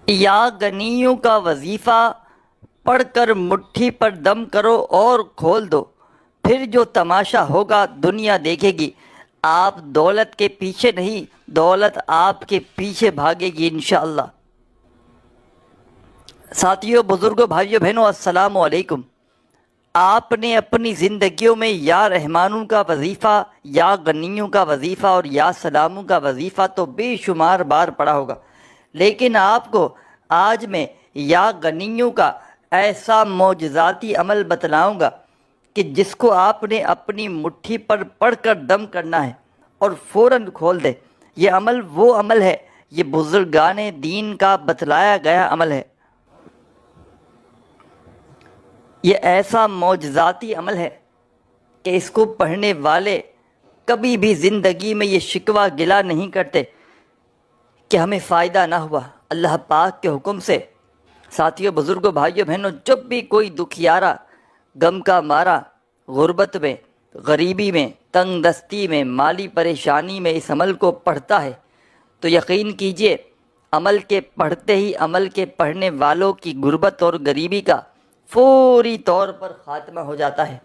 یا غنیوں کا وظیفہ پڑھ کر مٹھی پر دم کرو اور کھول دو، پھر جو تماشا ہوگا دنیا دیکھے گی۔ آپ دولت کے پیچھے نہیں، دولت آپ کے پیچھے بھاگے گی انشاءاللہ۔ ساتھیوں، بزرگوں، بھائیوں، بہنوں، السلام علیکم۔ آپ نے اپنی زندگیوں میں یا رحمانوں کا وظیفہ، یا غنیوں کا وظیفہ اور یا سلاموں کا وظیفہ تو بے شمار بار پڑھا ہوگا، لیکن آپ کو آج میں یا غنیوں کا ایسا معجزاتی عمل بتلاؤں گا کہ جس کو آپ نے اپنی مٹھی پر پڑھ کر دم کرنا ہے اور فوراً کھول دے۔ یہ عمل وہ عمل ہے، یہ بزرگان دین کا بتلایا گیا عمل ہے۔ یہ ایسا معجزاتی عمل ہے کہ اس کو پڑھنے والے کبھی بھی زندگی میں یہ شکوہ گلہ نہیں کرتے کہ ہمیں فائدہ نہ ہوا اللہ پاک کے حکم سے۔ ساتھیوں، بزرگوں، بھائیوں، بہنوں، جب بھی کوئی دکھیارا، غم کا مارا، غربت میں، غریبی میں، تنگ دستی میں، مالی پریشانی میں اس عمل کو پڑھتا ہے تو یقین کیجئے عمل کے پڑھتے ہی عمل کے پڑھنے والوں کی غربت اور غریبی کا فوری طور پر خاتمہ ہو جاتا ہے۔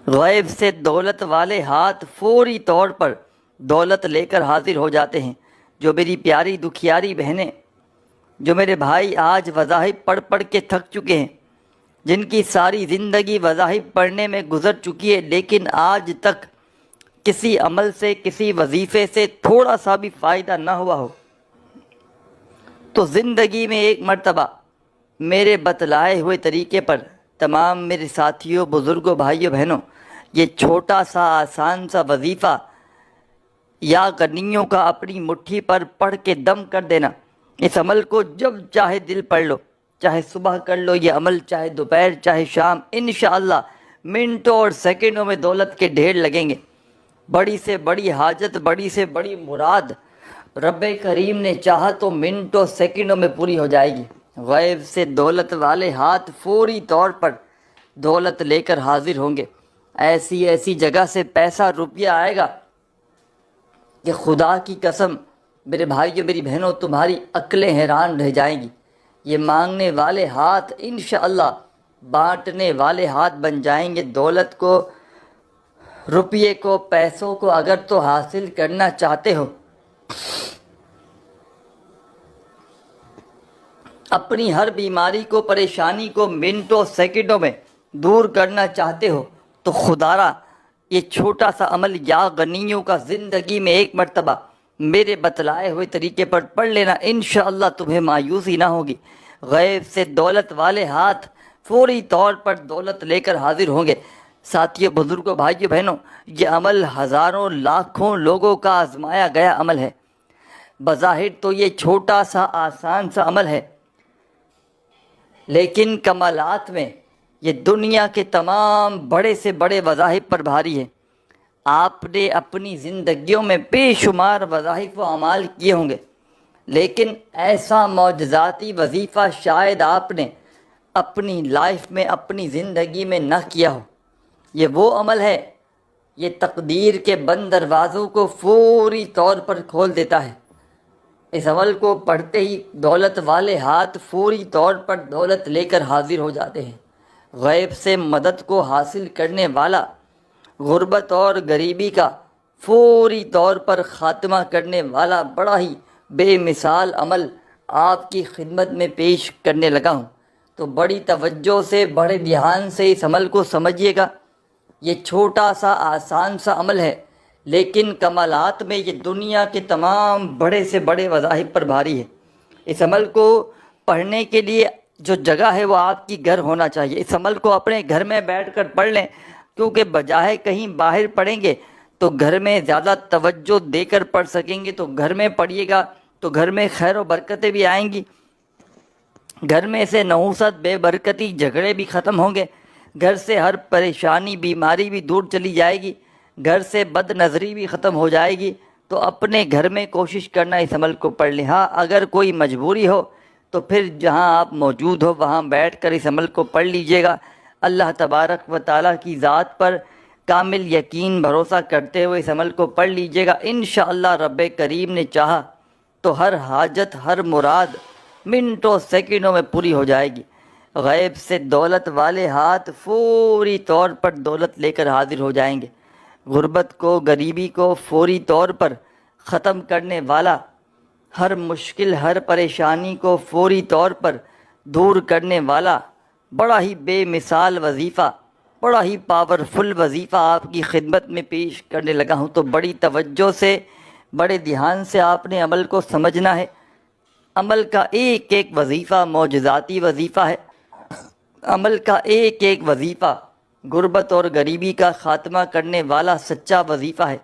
غیب سے دولت والے ہاتھ فوری طور پر دولت لے کر حاضر ہو جاتے ہیں۔ جو میری پیاری دکھیاری بہنیں، جو میرے بھائی آج وظائف پڑھ پڑھ کے تھک چکے ہیں، جن کی ساری زندگی وظائف پڑھنے میں گزر چکی ہے لیکن آج تک کسی عمل سے، کسی وظیفے سے تھوڑا سا بھی فائدہ نہ ہوا ہو، تو زندگی میں ایک مرتبہ میرے بتلائے ہوئے طریقے پر تمام میرے ساتھیوں، بزرگوں، بھائیوں، بہنوں، یہ چھوٹا سا آسان سا وظیفہ یا غنیوں کا اپنی مٹھی پر پڑھ کے دم کر دینا، اس عمل کو جب چاہے دل پڑھ لو، چاہے صبح کر لو یہ عمل، چاہے دوپہر، چاہے شام، انشاءاللہ منٹوں اور سیکنڈوں میں دولت کے ڈھیر لگیں گے۔ بڑی سے بڑی حاجت، بڑی سے بڑی مراد رب کریم نے چاہا تو منٹوں سیکنڈوں میں پوری ہو جائے گی۔ غیب سے دولت والے ہاتھ فوری طور پر دولت لے کر حاضر ہوں گے۔ ایسی ایسی جگہ سے پیسہ روپیہ آئے گا کہ خدا کی قسم میرے بھائیوں، میری بہنوں، تمہاری عقلیں حیران رہ جائیں گی۔ یہ مانگنے والے ہاتھ انشاءاللہ بانٹنے والے ہاتھ بن جائیں گے۔ دولت کو، روپیے کو، پیسوں کو اگر تو حاصل کرنا چاہتے ہو، اپنی ہر بیماری کو، پریشانی کو منٹوں سیکنڈوں میں دور کرنا چاہتے ہو تو خدارا یہ چھوٹا سا عمل یا غنیوں کا زندگی میں ایک مرتبہ میرے بتلائے ہوئے طریقے پر پڑھ لینا، انشاءاللہ تمہیں مایوسی نہ ہوگی۔ غیب سے دولت والے ہاتھ فوری طور پر دولت لے کر حاضر ہوں گے۔ ساتھیوں، بزرگوں، بھائیوں، بہنوں، یہ عمل ہزاروں لاکھوں لوگوں کا آزمایا گیا عمل ہے۔ بظاہر تو یہ چھوٹا سا آسان سا عمل ہے، لیکن کمالات میں یہ دنیا کے تمام بڑے سے بڑے وظائف پر بھاری ہے۔ آپ نے اپنی زندگیوں میں بے شمار وظائف و اعمال کیے ہوں گے، لیکن ایسا معجزاتی وظیفہ شاید آپ نے اپنی لائف میں، اپنی زندگی میں نہ کیا ہو۔ یہ وہ عمل ہے، یہ تقدیر کے بند دروازوں کو فوری طور پر کھول دیتا ہے۔ اس عمل کو پڑھتے ہی دولت والے ہاتھ فوری طور پر دولت لے کر حاضر ہو جاتے ہیں۔ غیب سے مدد کو حاصل کرنے والا، غربت اور غریبی کا فوری طور پر خاتمہ کرنے والا بڑا ہی بے مثال عمل آپ کی خدمت میں پیش کرنے لگا ہوں، تو بڑی توجہ سے، بڑے دھیان سے اس عمل کو سمجھیے گا۔ یہ چھوٹا سا آسان سا عمل ہے، لیکن کمالات میں یہ دنیا کے تمام بڑے سے بڑے وظائف پر بھاری ہے۔ اس عمل کو پڑھنے کے لیے جو جگہ ہے وہ آپ کی گھر ہونا چاہیے۔ اس عمل کو اپنے گھر میں بیٹھ کر پڑھ لیں، کیونکہ بجائے کہیں باہر پڑھیں گے تو گھر میں زیادہ توجہ دے کر پڑھ سکیں گے، تو گھر میں پڑھیے گا تو گھر میں خیر و برکتیں بھی آئیں گی، گھر میں سے نحوست، بے برکتی، جھگڑے بھی ختم ہوں گے، گھر سے ہر پریشانی، بیماری بھی دور چلی جائے گی، گھر سے بد نظری بھی ختم ہو جائے گی۔ تو اپنے گھر میں کوشش کرنا اس عمل کو پڑھ لیں۔ ہاں، اگر کوئی مجبوری ہو تو پھر جہاں آپ موجود ہو وہاں بیٹھ کر اس عمل کو پڑھ لیجئے گا۔ اللہ تبارک و تعالیٰ کی ذات پر کامل یقین، بھروسہ کرتے ہوئے اس عمل کو پڑھ لیجئے گا۔ انشاءاللہ رب کریم نے چاہا تو ہر حاجت، ہر مراد منٹوں سیکنڈوں میں پوری ہو جائے گی۔ غیب سے دولت والے ہاتھ فوری طور پر دولت لے کر حاضر ہو جائیں گے۔ غربت کو، غریبی کو فوری طور پر ختم کرنے والا، ہر مشکل، ہر پریشانی کو فوری طور پر دور کرنے والا بڑا ہی بے مثال وظیفہ، بڑا ہی پاورفل وظیفہ آپ کی خدمت میں پیش کرنے لگا ہوں، تو بڑی توجہ سے، بڑے دھیان سے آپ نے عمل کو سمجھنا ہے۔ عمل کا ایک ایک وظیفہ معجزاتی وظیفہ ہے۔ عمل کا ایک ایک وظیفہ غربت اور غریبی کا خاتمہ کرنے والا سچا وظیفہ ہے۔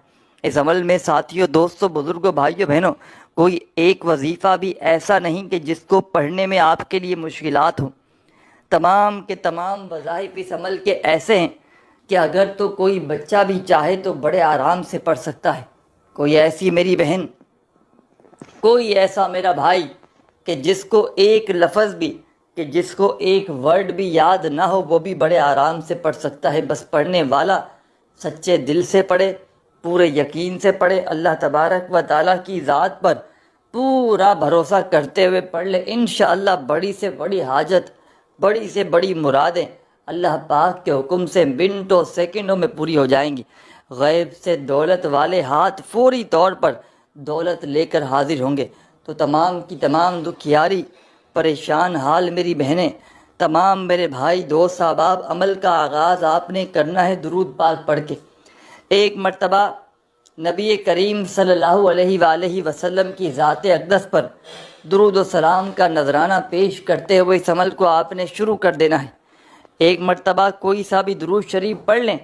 اس عمل میں ساتھیوں، دوستوں، بزرگوں، بھائیوں، بہنوں، کوئی ایک وظیفہ بھی ایسا نہیں کہ جس کو پڑھنے میں آپ کے لیے مشکلات ہوں۔ تمام کے تمام وظائف اس عمل کے ایسے ہیں کہ اگر تو کوئی بچہ بھی چاہے تو بڑے آرام سے پڑھ سکتا ہے۔ کوئی ایسی میری بہن، کوئی ایسا میرا بھائی کہ جس کو ایک لفظ بھی، کہ جس کو ایک ورڈ بھی یاد نہ ہو، وہ بھی بڑے آرام سے پڑھ سکتا ہے۔ بس پڑھنے والا سچے دل سے پڑھے، پورے یقین سے پڑھے، اللہ تبارک و تعالیٰ کی ذات پر پورا بھروسہ کرتے ہوئے پڑھ لے، انشاءاللہ بڑی سے بڑی حاجت، بڑی سے بڑی مرادیں اللہ پاک کے حکم سے منٹوں سیکنڈوں میں پوری ہو جائیں گی۔ غیب سے دولت والے ہاتھ فوری طور پر دولت لے کر حاضر ہوں گے۔ تو تمام کی تمام دکھیاری، پریشان حال میری بہنیں، تمام میرے بھائی، دوست، احباب، عمل کا آغاز آپ نے کرنا ہے درود پاک پڑھ کے۔ ایک مرتبہ نبی کریم صلی اللہ علیہ وآلہ وسلم کی ذات اقدس پر درود و سلام کا نذرانہ پیش کرتے ہوئے اس عمل کو آپ نے شروع کر دینا ہے۔ ایک مرتبہ کوئی سا بھی درود شریف پڑھ لیں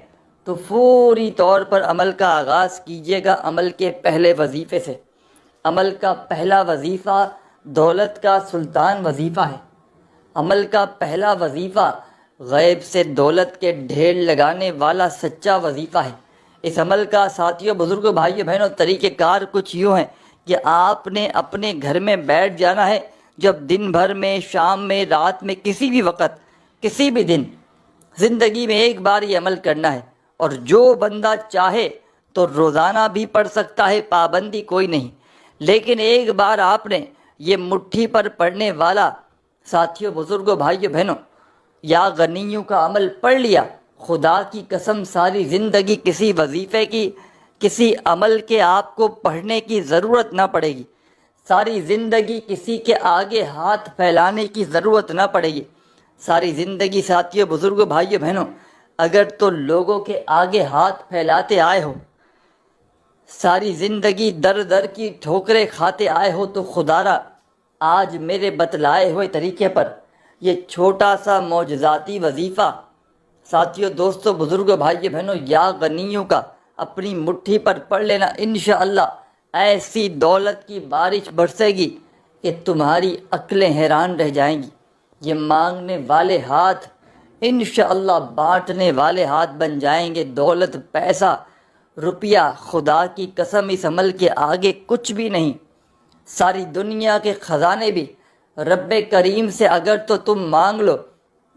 تو فوری طور پر عمل کا آغاز کیجیے گا عمل کے پہلے وظیفے سے۔ عمل کا پہلا وظیفہ دولت کا سلطان وظیفہ ہے۔ عمل کا پہلا وظیفہ غیب سے دولت کے ڈھیر لگانے والا سچا وظیفہ ہے۔ اس عمل کا ساتھیوں، بزرگوں، بھائیوں، بہنوں، طریقہ کار کچھ یوں ہے کہ آپ نے اپنے گھر میں بیٹھ جانا ہے، جب دن بھر میں، شام میں، رات میں، کسی بھی وقت، کسی بھی دن، زندگی میں ایک بار یہ عمل کرنا ہے۔ اور جو بندہ چاہے تو روزانہ بھی پڑھ سکتا ہے، پابندی کوئی نہیں، لیکن ایک بار آپ نے یہ مٹھی پر پڑھنے والا ساتھیوں، بزرگوں، بھائیوں، بہنوں، یا غنیوں کا عمل پڑھ لیا، خدا کی قسم ساری زندگی کسی وظیفے کی، کسی عمل کے آپ کو پڑھنے کی ضرورت نہ پڑے گی۔ ساری زندگی کسی کے آگے ہاتھ پھیلانے کی ضرورت نہ پڑے گی۔ ساری زندگی ساتھیوں، بزرگوں، بھائیوں، بہنوں، اگر تو لوگوں کے آگے ہاتھ پھیلاتے آئے ہو، ساری زندگی در در کی ٹھوکریں کھاتے آئے ہو، تو خدا را آج میرے بتلائے ہوئے طریقے پر یہ چھوٹا سا معجزاتی وظیفہ ساتھیوں، دوستوں، بزرگوں، بھائیوں، بہنوں، یا غنیوں کا اپنی مٹھی پر پڑھ لینا، انشاءاللہ ایسی دولت کی بارش برسے گی کہ تمہاری عقلیں حیران رہ جائیں گی۔ یہ مانگنے والے ہاتھ انشاءاللہ بانٹنے والے ہاتھ بن جائیں گے۔ دولت، پیسہ، روپیہ خدا کی قسم اس عمل کے آگے کچھ بھی نہیں۔ ساری دنیا کے خزانے بھی رب کریم سے اگر تو تم مانگ لو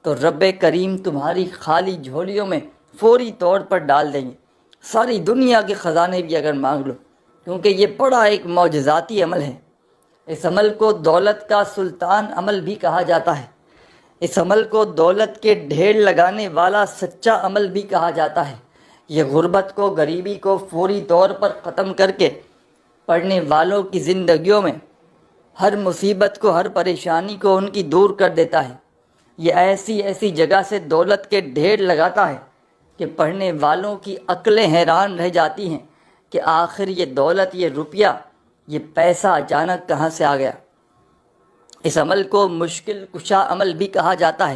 تو رب کریم تمہاری خالی جھولیوں میں فوری طور پر ڈال دیں گے۔ ساری دنیا کے خزانے بھی اگر مانگ لو، کیونکہ یہ بڑا ایک معجزاتی عمل ہے۔ اس عمل کو دولت کا سلطان عمل بھی کہا جاتا ہے۔ اس عمل کو دولت کے ڈھیر لگانے والا سچا عمل بھی کہا جاتا ہے۔ یہ غربت کو، غریبی کو فوری طور پر ختم کر کے پڑھنے والوں کی زندگیوں میں ہر مصیبت کو، ہر پریشانی کو ان کی دور کر دیتا ہے۔ یہ ایسی ایسی جگہ سے دولت کے ڈھیر لگاتا ہے کہ پڑھنے والوں کی عقلیں حیران رہ جاتی ہیں کہ آخر یہ دولت، یہ روپیہ، یہ پیسہ اچانک کہاں سے آ گیا۔ اس عمل کو مشکل کشا عمل بھی کہا جاتا ہے۔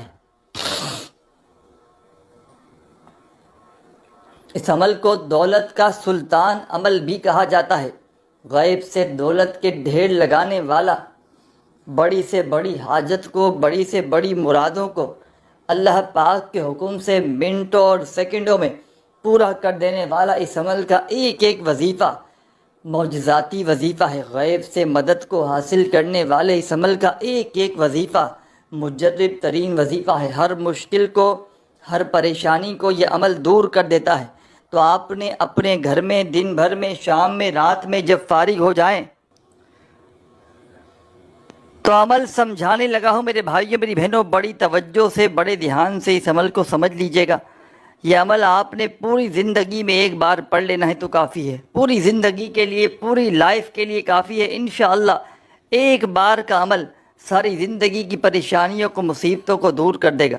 اس عمل کو دولت کا سلطان عمل بھی کہا جاتا ہے۔ غیب سے دولت کے ڈھیر لگانے والا، بڑی سے بڑی حاجت کو، بڑی سے بڑی مرادوں کو اللہ پاک کے حکم سے منٹوں اور سیکنڈوں میں پورا کر دینے والا اس عمل کا ایک ایک وظیفہ معجزاتی وظیفہ ہے۔ غیب سے مدد کو حاصل کرنے والے اس عمل کا ایک ایک وظیفہ مجرب ترین وظیفہ ہے۔ ہر مشکل کو، ہر پریشانی کو یہ عمل دور کر دیتا ہے۔ تو آپ نے اپنے گھر میں دن بھر میں، شام میں، رات میں جب فارغ ہو جائیں تو عمل سمجھانے لگا ہوں میرے بھائیوں میری بہنوں، بڑی توجہ سے بڑے دھیان سے اس عمل کو سمجھ لیجئے گا۔ یہ عمل آپ نے پوری زندگی میں ایک بار پڑھ لینا ہے تو کافی ہے، پوری زندگی کے لیے، پوری لائف کے لیے کافی ہے۔ انشاءاللہ ایک بار کا عمل ساری زندگی کی پریشانیوں کو، مصیبتوں کو دور کر دے گا۔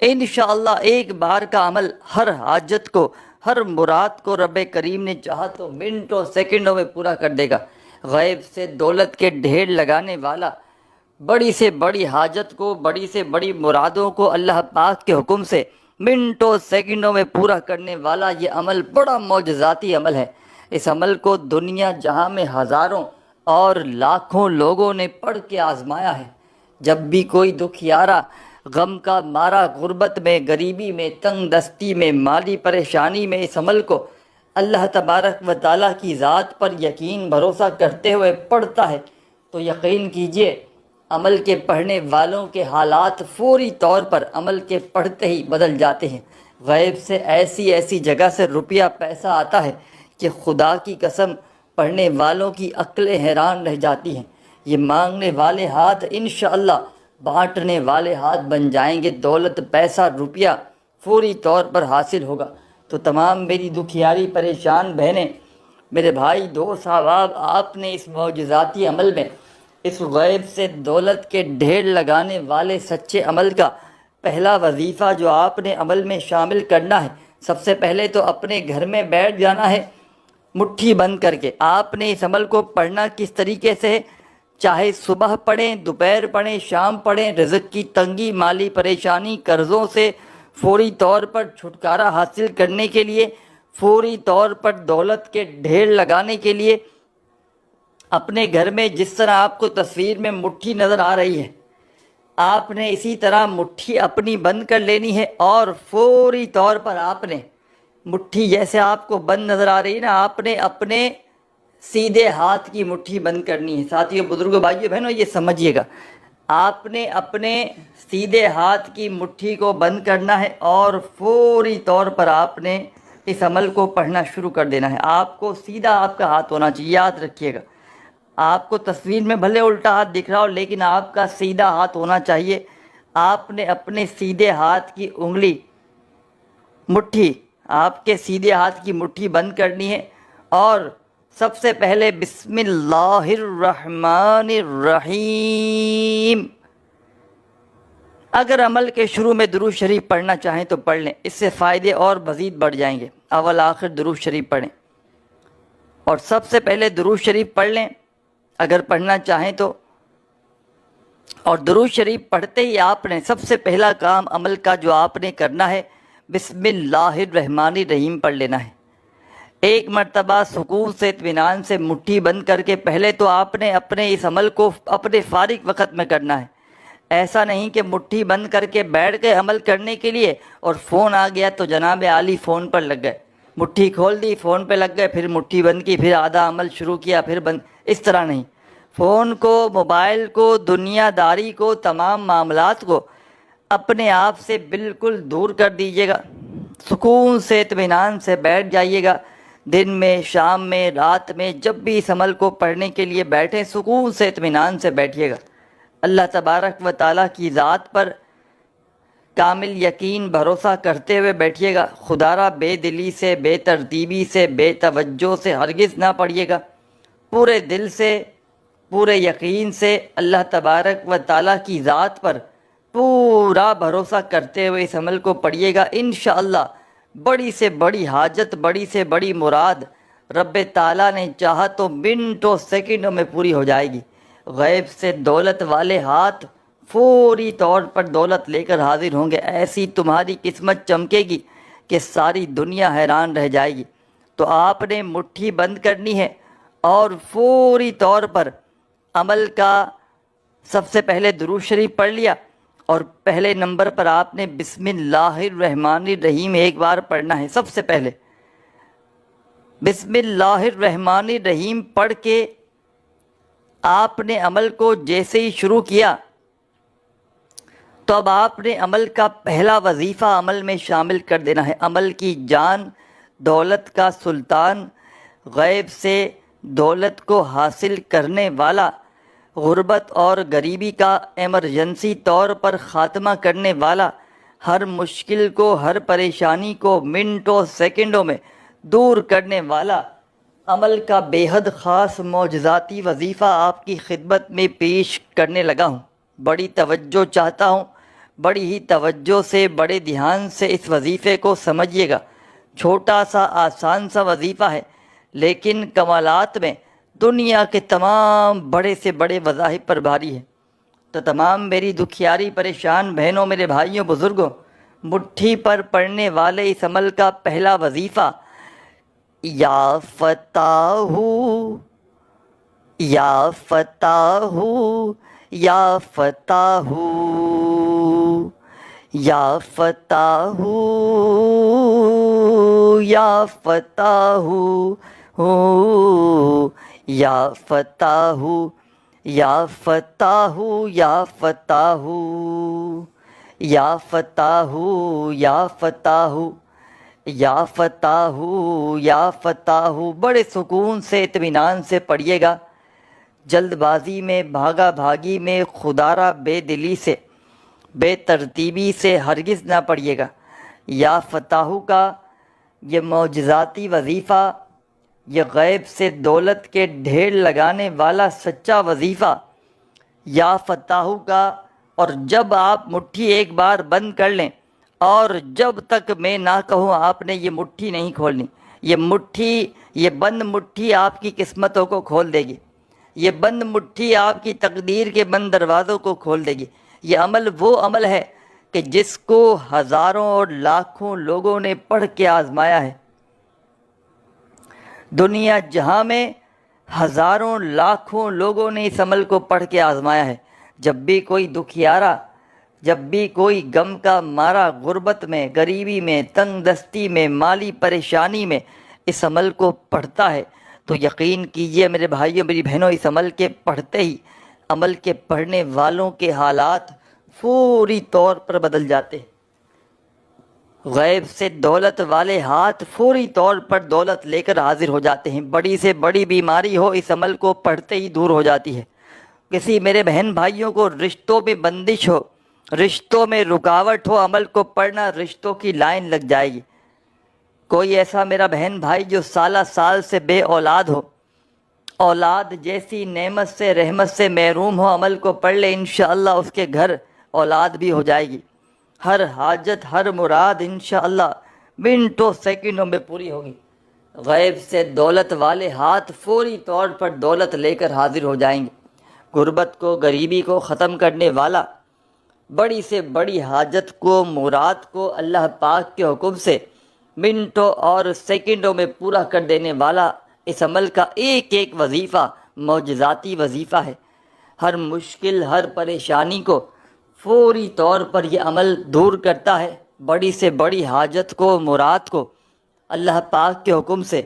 انشاءاللہ ایک بار کا عمل ہر حاجت کو، ہر مراد کو رب کریم نے چاہا تو منٹوں سیکنڈوں میں پورا کر دے گا۔ غیب سے دولت کے ڈھیر لگانے والا، بڑی سے بڑی حاجت کو، بڑی سے بڑی مرادوں کو اللہ پاک کے حکم سے منٹوں سیکنڈوں میں پورا کرنے والا یہ عمل بڑا معجزاتی عمل ہے۔ اس عمل کو دنیا جہاں میں ہزاروں اور لاکھوں لوگوں نے پڑھ کے آزمایا ہے۔ جب بھی کوئی دکھیارا، غم کا مارا، غربت میں، غریبی میں، تنگ دستی میں، مالی پریشانی میں اس عمل کو اللہ تبارک و تعالیٰ کی ذات پر یقین بھروسہ کرتے ہوئے پڑھتا ہے تو یقین کیجئے عمل کے پڑھنے والوں کے حالات فوری طور پر عمل کے پڑھتے ہی بدل جاتے ہیں۔ غیب سے ایسی ایسی جگہ سے روپیہ پیسہ آتا ہے کہ خدا کی قسم پڑھنے والوں کی عقلیں حیران رہ جاتی ہیں۔ یہ مانگنے والے ہاتھ انشاءاللہ بانٹنے والے ہاتھ بن جائیں گے، دولت پیسہ روپیہ فوری طور پر حاصل ہوگا۔ تو تمام میری دکھیاری پریشان بہنیں، میرے بھائی دوست احباب، آپ نے اس معجزاتی عمل میں، اس غیب سے دولت کے ڈھیر لگانے والے سچے عمل کا پہلا وظیفہ جو آپ نے عمل میں شامل کرنا ہے، سب سے پہلے تو اپنے گھر میں بیٹھ جانا ہے مٹھی بند کر کے۔ آپ نے اس عمل کو پڑھنا کس طریقے سے ہے؟ چاہے صبح پڑھیں، دوپہر پڑھیں، شام پڑھیں۔ رزق کی تنگی، مالی پریشانی، قرضوں سے فوری طور پر چھٹکارا حاصل کرنے کے لیے، فوری طور پر دولت کے ڈھیر لگانے کے لیے اپنے گھر میں جس طرح آپ کو تصویر میں مٹھی نظر آ رہی ہے، آپ نے اسی طرح مٹھی اپنی بند کر لینی ہے اور فوری طور پر آپ نے مٹھی جیسے آپ کو بند نظر آ رہی ہے نا، آپ نے اپنے سیدھے ہاتھ کی مٹھی بند کرنی ہے۔ ساتھیوں، بزرگوں، بھائیوں، بہنوں، یہ سمجھیے گا، آپ نے اپنے سیدھے ہاتھ کی مٹھی کو بند کرنا ہے اور فوری طور پر آپ نے اس عمل کو پڑھنا شروع کر دینا ہے۔ آپ کو سیدھا آپ کا ہاتھ ہونا چاہیے، یاد رکھیے گا۔ آپ کو تصویر میں بھلے الٹا ہاتھ دکھ رہا ہو لیکن آپ کا سیدھا ہاتھ ہونا چاہیے۔ آپ نے اپنے سیدھے ہاتھ کی انگلی، مٹھی، آپ کے سیدھے ہاتھ کی مٹھی بند کرنی ہے اور سب سے پہلے بسم اللہ الرحمن الرحیم، اگر عمل کے شروع میں درود شریف پڑھنا چاہیں تو پڑھ لیں، اس سے فائدے اور مزید بڑھ جائیں گے۔ اول آخر درود شریف پڑھیں اور سب سے پہلے درود شریف پڑھ لیں اگر پڑھنا چاہیں تو، اور درود شریف پڑھتے ہی آپ نے سب سے پہلا کام عمل کا جو آپ نے کرنا ہے، بسم اللہ الرحمن الرحیم پڑھ لینا ہے۔ ایک مرتبہ سکون سے، اطمینان سے مٹھی بند کر کے پہلے تو آپ نے اپنے اس عمل کو اپنے فارغ وقت میں کرنا ہے۔ ایسا نہیں کہ مٹھی بند کر کے بیٹھ گئے عمل کرنے کے لیے اور فون آ گیا تو جناب عالی فون پر لگ گئے، مٹھی کھول دی، فون پہ لگ گئے، پھر مٹھی بند کی، پھر آدھا عمل شروع کیا، پھر بند۔ اس طرح نہیں، فون کو، موبائل کو، دنیا داری کو، تمام معاملات کو اپنے آپ سے بالکل دور کر دیجیے گا۔ سکون سے، اطمینان سے بیٹھ جائیے گا۔ دن میں، شام میں، رات میں، جب بھی اس عمل کو پڑھنے کے لیے بیٹھیں سکون سے، اطمینان سے بیٹھیے گا۔ اللہ تبارک و تعالیٰ کی ذات پر کامل یقین بھروسہ کرتے ہوئے بیٹھیے گا۔ خدا را بے دلی سے، بے ترتیبی سے، بے توجہ سے ہرگز نہ پڑھیے گا، پورے دل سے، پورے یقین سے اللہ تبارک و تعالیٰ کی ذات پر پورا بھروسہ کرتے ہوئے اس عمل کو پڑھیے گا۔ انشاءاللہ بڑی سے بڑی حاجت، بڑی سے بڑی مراد رب تعالیٰ نے چاہا تو منٹوں سیکنڈوں میں پوری ہو جائے گی۔ غیب سے دولت والے ہاتھ فوری طور پر دولت لے کر حاضر ہوں گے، ایسی تمہاری قسمت چمکے گی کہ ساری دنیا حیران رہ جائے گی۔ تو آپ نے مٹھی بند کرنی ہے اور فوری طور پر عمل کا سب سے پہلے درود شریف پڑھ لیا اور پہلے نمبر پر آپ نے بسم اللہ الرحمن الرحیم ایک بار پڑھنا ہے۔ سب سے پہلے بسم اللہ الرحمن الرحیم پڑھ کے آپ نے عمل کو جیسے ہی شروع کیا تو اب آپ نے عمل کا پہلا وظیفہ عمل میں شامل کر دینا ہے۔ عمل کی جان، دولت کا سلطان، غیب سے دولت کو حاصل کرنے والا، غربت اور غریبی کا ایمرجنسی طور پر خاتمہ کرنے والا، ہر مشکل کو، ہر پریشانی کو منٹوں سیکنڈوں میں دور کرنے والا عمل کا بے حد خاص معجزاتی وظیفہ آپ کی خدمت میں پیش کرنے لگا ہوں۔ بڑی توجہ چاہتا ہوں، بڑی ہی توجہ سے، بڑے دھیان سے اس وظیفے کو سمجھیے گا۔ چھوٹا سا آسان سا وظیفہ ہے، لیکن کمالات میں دنیا کے تمام بڑے سے بڑے وظائف پر بھاری ہے۔ تو تمام میری دکھیاری پریشان بہنوں، میرے بھائیوں، بزرگوں، مٹھی پر پڑنے والے اس عمل کا پہلا وظیفہ، یا فتح، یا فتح، یا فتح، یا فتح، یا فتح، یا فتح، یا فتح، یا فتح، یا فتح، یا فتح، یا فتح، یا فتح۔ بڑے سکون سے، اطمینان سے پڑھیے گا، جلد بازی میں، بھاگا بھاگی میں، خودارہ بے دلی سے، بے ترتیبی سے ہرگز نہ پڑھیے گا۔ یا فتح کا یہ معجزاتی وظیفہ، یہ غیب سے دولت کے ڈھیر لگانے والا سچا وظیفہ، یا فتح کا، اور جب آپ مٹھی ایک بار بند کر لیں، اور جب تک میں نہ کہوں آپ نے یہ مٹھی نہیں کھولنی، یہ بند مٹھی آپ کی قسمتوں کو کھول دے گی، یہ بند مٹھی آپ کی تقدیر کے بند دروازوں کو کھول دے گی۔ یہ عمل وہ عمل ہے کہ جس کو ہزاروں اور لاکھوں لوگوں نے پڑھ کے آزمایا ہے۔ دنیا جہاں میں ہزاروں لاکھوں لوگوں نے اس عمل کو پڑھ کے آزمایا ہے۔ جب بھی کوئی دکھیارا، جب بھی کوئی غم کا مارا غربت میں، غریبی میں، تنگ دستی میں، مالی پریشانی میں اس عمل کو پڑھتا ہے، تو یقین کیجئے میرے بھائیوں، میری بہنوں، اس عمل کے پڑھتے ہی عمل کے پڑھنے والوں کے حالات فوری طور پر بدل جاتے ہیں۔ غیب سے دولت والے ہاتھ فوری طور پر دولت لے کر حاضر ہو جاتے ہیں۔ بڑی سے بڑی بیماری ہو، اس عمل کو پڑھتے ہی دور ہو جاتی ہے۔ کسی میرے بہن بھائیوں کو رشتوں میں بندش ہو، رشتوں میں رکاوٹ ہو، عمل کو پڑھنا، رشتوں کی لائن لگ جائے گی۔ کوئی ایسا میرا بہن بھائی جو سالہ سال سے بے اولاد ہو، اولاد جیسی نعمت سے، رحمت سے محروم ہو، عمل کو پڑھ لے، انشاءاللہ اس کے گھر اولاد بھی ہو جائے گی۔ ہر حاجت، ہر مراد انشاءاللہ منٹوں سیکنڈوں میں پوری ہوگی۔ غیب سے دولت والے ہاتھ فوری طور پر دولت لے کر حاضر ہو جائیں گے۔ غربت کو، غریبی کو ختم کرنے والا، بڑی سے بڑی حاجت کو، مراد کو اللہ پاک کے حکم سے منٹوں اور سیکنڈوں میں پورا کر دینے والا اس عمل کا ایک ایک وظیفہ معجزاتی وظیفہ ہے۔ ہر مشکل، ہر پریشانی کو فوری طور پر یہ عمل دور کرتا ہے۔ بڑی سے بڑی حاجت کو، مراد کو اللہ پاک کے حکم سے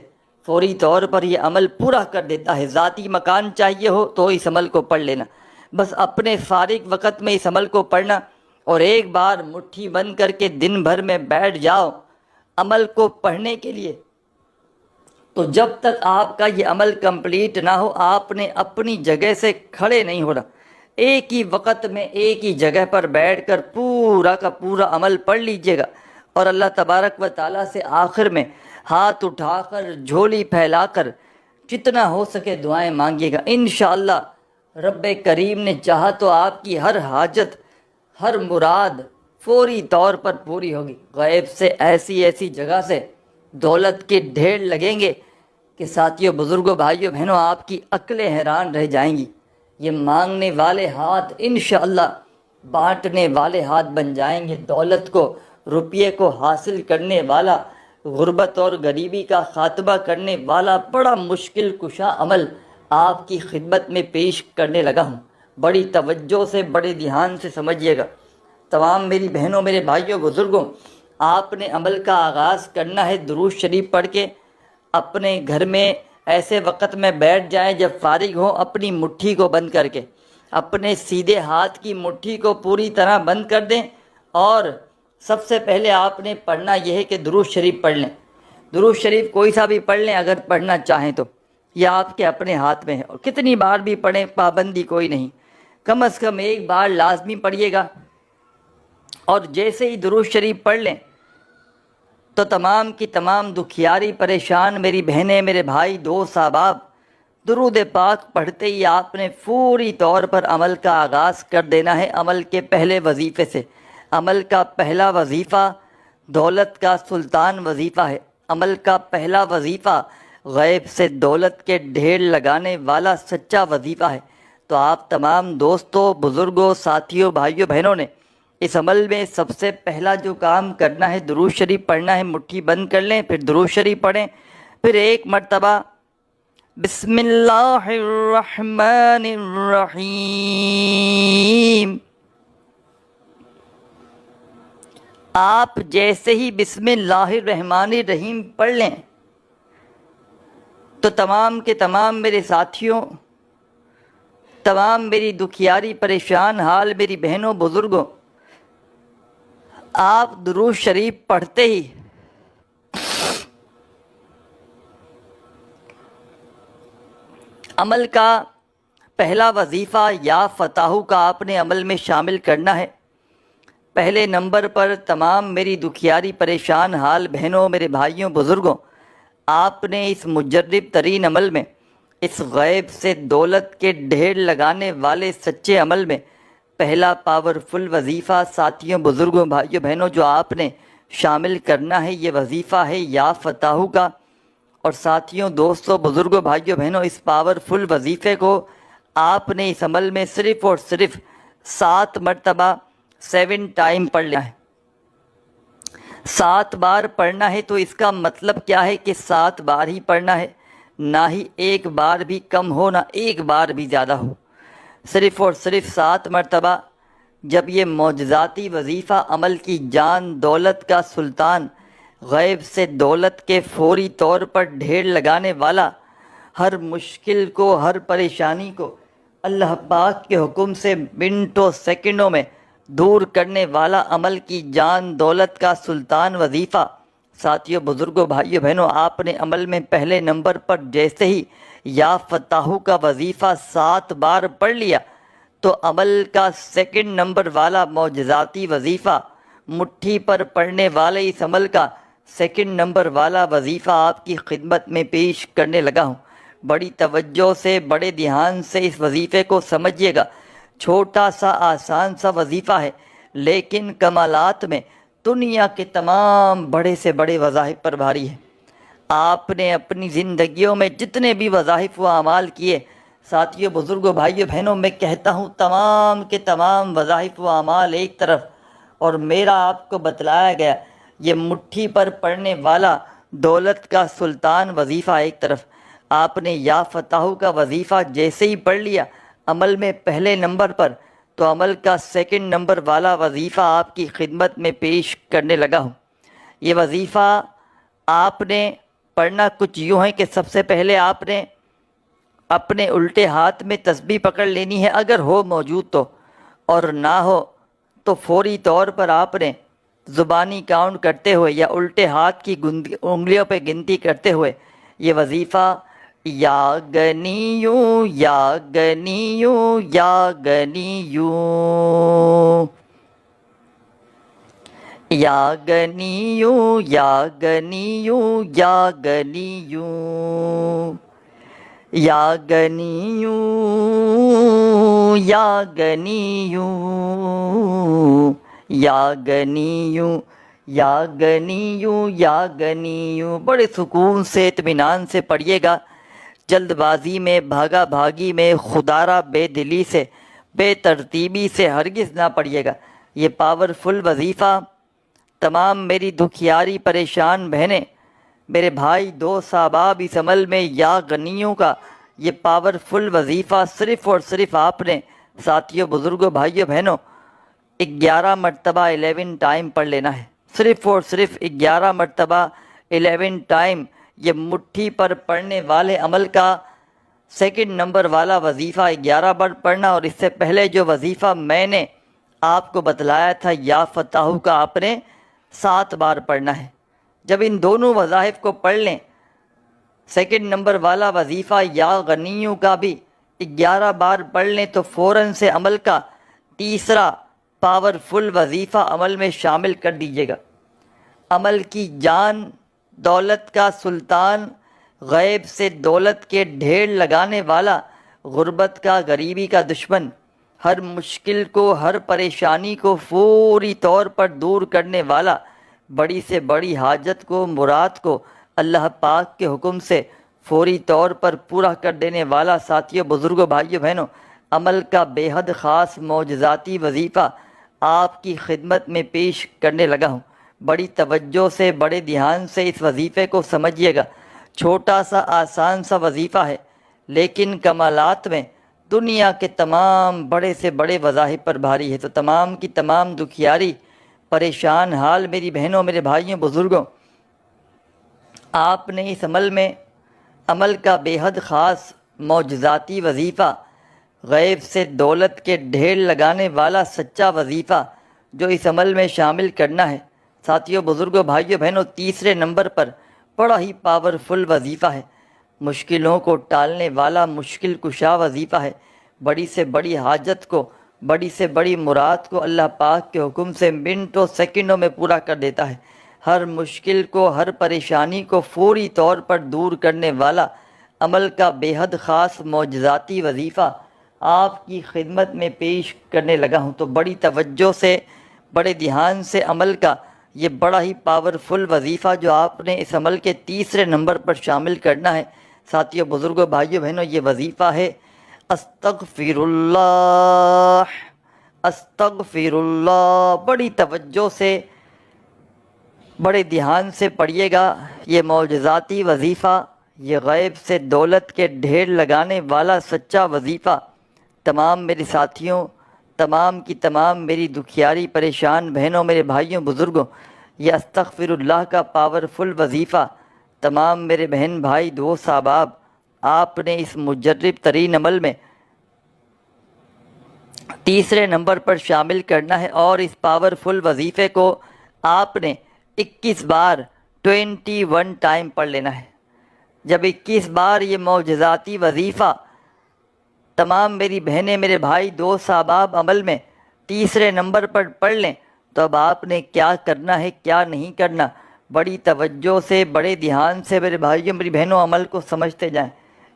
فوری طور پر یہ عمل پورا کر دیتا ہے۔ ذاتی مکان چاہیے ہو تو اس عمل کو پڑھ لینا، بس اپنے فارغ وقت میں اس عمل کو پڑھنا، اور ایک بار مٹھی بند کر کے دن بھر میں بیٹھ جاؤ عمل کو پڑھنے کے لیے، تو جب تک آپ کا یہ عمل کمپلیٹ نہ ہو، آپ نے اپنی جگہ سے کھڑے نہیں ہونا۔ ایک ہی وقت میں ایک ہی جگہ پر بیٹھ کر پورا کا پورا عمل پڑھ لیجئے گا، اور اللہ تبارک و تعالیٰ سے آخر میں ہاتھ اٹھا کر، جھولی پھیلا کر جتنا ہو سکے دعائیں مانگیے گا۔ انشاءاللہ رب کریم نے چاہا تو آپ کی ہر حاجت، ہر مراد فوری طور پر پوری ہوگی۔ غیب سے ایسی ایسی جگہ سے دولت کے ڈھیر لگیں گے کہ ساتھیوں، بزرگوں، بھائیوں، بہنوں، آپ کی عقلیں حیران رہ جائیں گی۔ یہ مانگنے والے ہاتھ انشاءاللہ بانٹنے والے ہاتھ بن جائیں گے۔ دولت کو، روپیے کو حاصل کرنے والا، غربت اور غریبی کا خاتمہ کرنے والا بڑا مشکل کشا عمل آپ کی خدمت میں پیش کرنے لگا ہوں۔ بڑی توجہ سے، بڑے دھیان سے سمجھیے گا۔ تمام میری بہنوں، میرے بھائیوں، بزرگوں، آپ نے عمل کا آغاز کرنا ہے درود شریف پڑھ کے۔ اپنے گھر میں ایسے وقت میں بیٹھ جائیں جب فارغ ہوں، اپنی مٹھی کو بند کر کے، اپنے سیدھے ہاتھ کی مٹھی کو پوری طرح بند کر دیں، اور سب سے پہلے آپ نے پڑھنا یہ ہے کہ درود شریف پڑھ لیں۔ درود شریف کوئی سا بھی پڑھ لیں اگر پڑھنا چاہیں تو۔ یہ آپ کے اپنے ہاتھ میں ہے، اور کتنی بار بھی پڑھیں پابندی کوئی نہیں، کم از کم ایک بار لازمی پڑھیے گا، اور جیسے ہی درود شریف پڑھ لیں تو تمام کی تمام دکھیاری پریشان میری بہنیں، میرے بھائی، دوست، احباب، درود پاک پڑھتے ہی آپ نے پوری طور پر عمل کا آغاز کر دینا ہے عمل کے پہلے وظیفے سے۔ عمل کا پہلا وظیفہ دولت کا سلطان وظیفہ ہے۔ عمل کا پہلا وظیفہ غیب سے دولت کے ڈھیر لگانے والا سچا وظیفہ ہے۔ تو آپ تمام دوستوں، بزرگوں، ساتھیوں، بھائیوں، بہنوں نے اس عمل میں سب سے پہلا جو کام کرنا ہے درود شریف پڑھنا ہے۔ مٹھی بند کر لیں، پھر درود شریف پڑھیں، پھر ایک مرتبہ بسم اللہ الرحمن الرحیم۔ آپ جیسے ہی بسم اللہ الرحمن الرحیم پڑھ لیں تو تمام کے تمام میرے ساتھیوں، تمام میری دکھیاری پریشان حال میری بہنوں، بزرگوں، آپ درود شریف پڑھتے ہی عمل کا پہلا وظیفہ یا فتح کا آپ نے عمل میں شامل کرنا ہے۔ پہلے نمبر پر تمام میری دکھیاری پریشان حال بہنوں، میرے بھائیوں، بزرگوں، آپ نے اس مجرب ترین عمل میں، اس غیب سے دولت کے ڈھیر لگانے والے سچے عمل میں پہلا پاورفل وظیفہ ساتھیوں، بزرگوں، بھائیوں، بہنوں جو آپ نے شامل کرنا ہے، یہ وظیفہ ہے یا فتح کا۔ اور ساتھیوں، دوستوں، بزرگوں، بھائیوں، بہنوں، اس پاورفل وظیفے کو آپ نے اس عمل میں صرف اور صرف 7 مرتبہ 7 ٹائم پڑھ لیا ہے۔ 7 بار پڑھنا ہے، تو اس کا مطلب کیا ہے کہ 7 بار ہی پڑھنا ہے، نہ ہی ایک بار بھی کم ہو، نہ ایک بار بھی زیادہ ہو، صرف اور صرف 7 مرتبہ۔ جب یہ معجزاتی وظیفہ عمل کی جان دولت کا سلطان، غیب سے دولت کے فوری طور پر ڈھیر لگانے والا، ہر مشکل کو، ہر پریشانی کو اللہ پاک کے حکم سے منٹوں سیکنڈوں میں دور کرنے والا عمل کی جان دولت کا سلطان وظیفہ، ساتھیوں، بزرگوں، بھائیوں، بہنوں، آپ نے عمل میں پہلے نمبر پر جیسے ہی یا فتح کا وظیفہ 7 بار پڑھ لیا تو عمل کا سیکنڈ نمبر والا معجزاتی وظیفہ، مٹھی پر پڑھنے والے اس عمل کا سیکنڈ نمبر والا وظیفہ آپ کی خدمت میں پیش کرنے لگا ہوں۔ بڑی توجہ سے، بڑے دھیان سے اس وظیفے کو سمجھیے گا۔ چھوٹا سا آسان سا وظیفہ ہے، لیکن کمالات میں دنیا کے تمام بڑے سے بڑے وظائف پر بھاری ہے۔ آپ نے اپنی زندگیوں میں جتنے بھی وظائف و اعمال کیے، ساتھیوں، بزرگوں، بھائیوں، بہنوں، میں کہتا ہوں تمام کے تمام وظائف و اعمال ایک طرف، اور میرا آپ کو بتلایا گیا یہ مٹھی پر پڑھنے والا دولت کا سلطان وظیفہ ایک طرف۔ آپ نے یا فتح کا وظیفہ جیسے ہی پڑھ لیا عمل میں پہلے نمبر پر، تو عمل کا سیکنڈ نمبر والا وظیفہ آپ کی خدمت میں پیش کرنے لگا ہوں۔ یہ وظیفہ آپ نے پڑھنا کچھ یوں ہے کہ سب سے پہلے آپ نے اپنے الٹے ہاتھ میں تسبیح پکڑ لینی ہے، اگر ہو موجود تو، اور نہ ہو تو فوری طور پر آپ نے زبانی کاؤنٹ کرتے ہوئے یا الٹے ہاتھ کی انگلیوں پہ گنتی کرتے ہوئے یہ وظیفہ یا گنیوں یا گنیوں یا گنیوں یا گنیوں یا گنیوں یا گنیوں یا گنیوں یا گنیوں یا گنیوں یا گنیوں یا گنیوں، بڑے سکون سے، اطمینان سے پڑھیے گا۔ جلد بازی میں، بھاگا بھاگی میں، خودارہ بے دلی سے، بے ترتیبی سے ہرگز نہ پڑھیے گا۔ یہ پاورفل وظیفہ تمام میری دکھیاری پریشان بہنیں، میرے بھائی، دوست، احباب، اس عمل میں یا غنیوں کا یہ پاورفل وظیفہ صرف اور صرف آپ نے ساتھیوں، بزرگوں، بھائیوں، بہنوں 11 مرتبہ 11 ٹائم پڑھ لینا ہے۔ صرف اور صرف 11 مرتبہ 11 ٹائم یہ مٹھی پر پڑھنے والے عمل کا سیکنڈ نمبر والا وظیفہ 11 بار پڑھنا، اور اس سے پہلے جو وظیفہ میں نے آپ کو بتلایا تھا یا فتح کا، آپ نے 7 بار پڑھنا ہے۔ جب ان دونوں وظائف کو پڑھ لیں، سیکنڈ نمبر والا وظیفہ یا غنیوں کا بھی 11 بار پڑھ لیں تو فوراً سے عمل کا تیسرا پاورفل وظیفہ عمل میں شامل کر دیجیے گا۔ عمل کی جان، دولت کا سلطان، غیب سے دولت کے ڈھیر لگانے والا، غربت کا، غریبی کا دشمن، ہر مشکل کو، ہر پریشانی کو فوری طور پر دور کرنے والا، بڑی سے بڑی حاجت کو، مراد کو اللہ پاک کے حکم سے فوری طور پر پورا کر دینے والا۔ ساتھیوں، بزرگوں، بھائیوں، بہنوں، عمل کا بے حد خاص معجزاتی وظیفہ آپ کی خدمت میں پیش کرنے لگا ہوں۔ بڑی توجہ سے، بڑے دھیان سے اس وظیفے کو سمجھیے گا۔ چھوٹا سا آسان سا وظیفہ ہے، لیکن کمالات میں دنیا کے تمام بڑے سے بڑے وظائف پر بھاری ہے۔ تو تمام کی تمام دکھیاری، پریشان حال میری بہنوں، میرے بھائیوں، بزرگوں، آپ نے اس عمل کا بے حد خاص معجزاتی وظیفہ، غیب سے دولت کے ڈھیر لگانے والا سچا وظیفہ جو اس عمل میں شامل کرنا ہے۔ ساتھیوں، بزرگوں، بھائیوں، بہنوں، تیسرے نمبر پر بڑا ہی پاورفل وظیفہ ہے، مشکلوں کو ٹالنے والا مشکل کشا وظیفہ ہے۔ بڑی سے بڑی حاجت کو، بڑی سے بڑی مراد کو اللہ پاک کے حکم سے منٹوں سیکنڈوں میں پورا کر دیتا ہے۔ ہر مشکل کو، ہر پریشانی کو فوری طور پر دور کرنے والا عمل کا بے حد خاص معجزاتی وظیفہ آپ کی خدمت میں پیش کرنے لگا ہوں۔ تو بڑی توجہ سے، بڑے دھیان سے عمل کا یہ بڑا ہی پاورفل وظیفہ جو آپ نے اس عمل کے تیسرے نمبر پر شامل کرنا ہے۔ ساتھیوں، بزرگوں، بھائیوں، بہنوں، یہ وظیفہ ہے استغفر اللہ، استغفر اللہ۔ بڑی توجہ سے، بڑے دھیان سے پڑھیے گا۔ یہ معجزاتی وظیفہ، یہ غیب سے دولت کے ڈھیر لگانے والا سچا وظیفہ تمام میرے ساتھیوں، تمام کی تمام میری دکھیاری پریشان بہنوں، میرے بھائیوں، بزرگوں، یہ استغفر اللہ کا پاورفل وظیفہ تمام میرے بہن بھائی، دوست، احباب، آپ نے اس مجرب ترین عمل میں تیسرے نمبر پر شامل کرنا ہے، اور اس پاورفل وظیفے کو آپ نے 21 بار 21 ٹائم پڑھ لینا ہے۔ جب 21 بار یہ معجزاتی وظیفہ تمام میری بہنیں، میرے بھائی، دوست، احباب عمل میں تیسرے نمبر پر پڑھ لیں تو اب آپ نے کیا کرنا ہے، کیا نہیں کرنا، بڑی توجہ سے، بڑے دھیان سے میرے بھائیوں، میری بہنوں عمل کو سمجھتے جائیں۔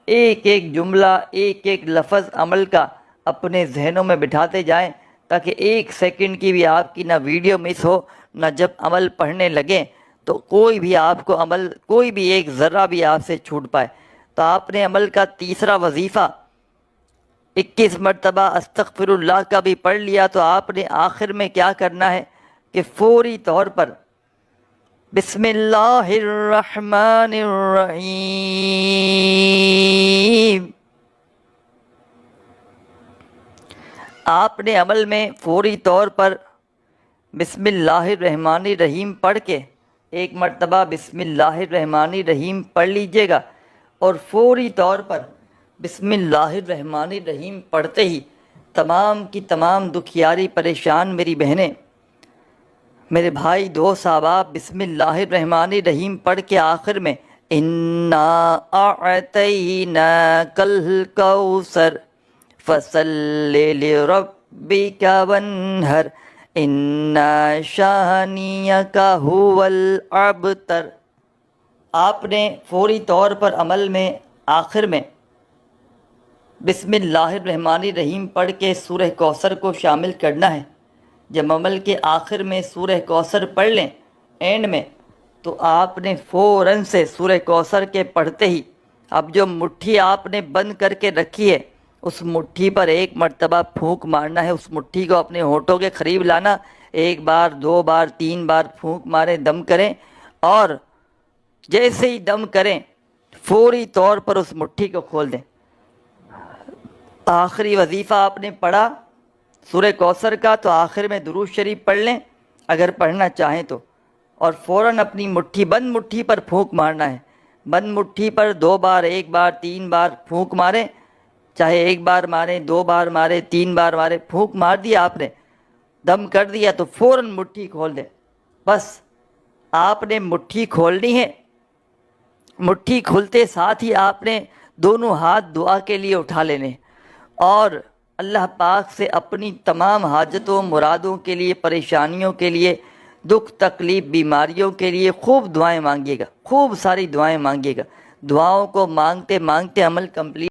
ایک ایک جملہ، ایک ایک لفظ عمل کا اپنے ذہنوں میں بٹھاتے جائیں، تاکہ ایک سیکنڈ کی بھی آپ کی نہ ویڈیو مس ہو، نہ جب عمل پڑھنے لگیں تو کوئی بھی آپ کو عمل، کوئی بھی ایک ذرہ بھی آپ سے چھوٹ پائے۔ تو آپ نے عمل کا تیسرا وظیفہ 21 مرتبہ استغفر اللہ کا بھی پڑھ لیا، تو آپ نے آخر میں کیا کرنا ہے کہ فوری طور پر بسم اللہ الرحمن الرحیم، آپ نے عمل میں فوری طور پر بسم اللہ الرحمن الرحیم پڑھ کے ایک مرتبہ بسم اللہ الرحمن الرحیم پڑھ لیجئے گا، اور فوری طور پر بسم اللہ الرحمن الرحیم پڑھتے ہی تمام کی تمام دکھیاری پریشان میری بہنیں، میرے بھائی، دوست، احباب بسم اللہ الرحمن الرحیم پڑھ کے آخر میں اِنَّا أَعْطَيْنَاكَ الْكَوْثَرَ فَصَلِّ لِرَبِّكَ وَانْحَرْ إِنَّ شَانِئَكَ هُوَ الْأَبْتَرُ۔ آپ نے فوری طور پر عمل میں آخر میں بسم اللہ الرحمن الرحیم پڑھ کے سورہ کوثر کو شامل کرنا ہے۔ جب عمل کے آخر میں سورہ کوثر پڑھ لیں اینڈ میں، تو آپ نے فوراً سے سورہ کوثر کے پڑھتے ہی اب جو مٹھی آپ نے بند کر کے رکھی ہے اس مٹھی پر ایک مرتبہ پھونک مارنا ہے۔ اس مٹھی کو اپنے ہونٹوں کے قریب لانا، 1 بار 2 بار 3 بار پھونک ماریں، دم کریں، اور جیسے ہی دم کریں فوری طور پر اس مٹھی کو کھول دیں۔ آخری وظیفہ آپ نے پڑھا سورہ کوثر کا، تو آخر میں درود شریف پڑھ لیں اگر پڑھنا چاہیں تو، اور فوراً اپنی مٹھی، بند مٹھی پر پھونک مارنا ہے۔ بند مٹھی پر 2 بار 1 بار 3 بار پھونک ماریں، چاہے 1 بار ماریں، 2 بار ماریں، 3 بار ماریں، پھونک مار دیا آپ نے، دم کر دیا تو فوراً مٹھی کھول دیں۔ بس آپ نے مٹھی کھولنی ہے، مٹھی کھلتے ساتھ ہی آپ نے دونوں ہاتھ دعا کے لیے اٹھا لینے اور اللہ پاک سے اپنی تمام حاجتوں مرادوں کے لیے پریشانیوں کے لیے دکھ تکلیف بیماریوں کے لیے خوب دعائیں مانگیے گا، خوب ساری دعائیں مانگیے گا۔ دعاؤں کو مانگتے مانگتے عمل کمپلیٹ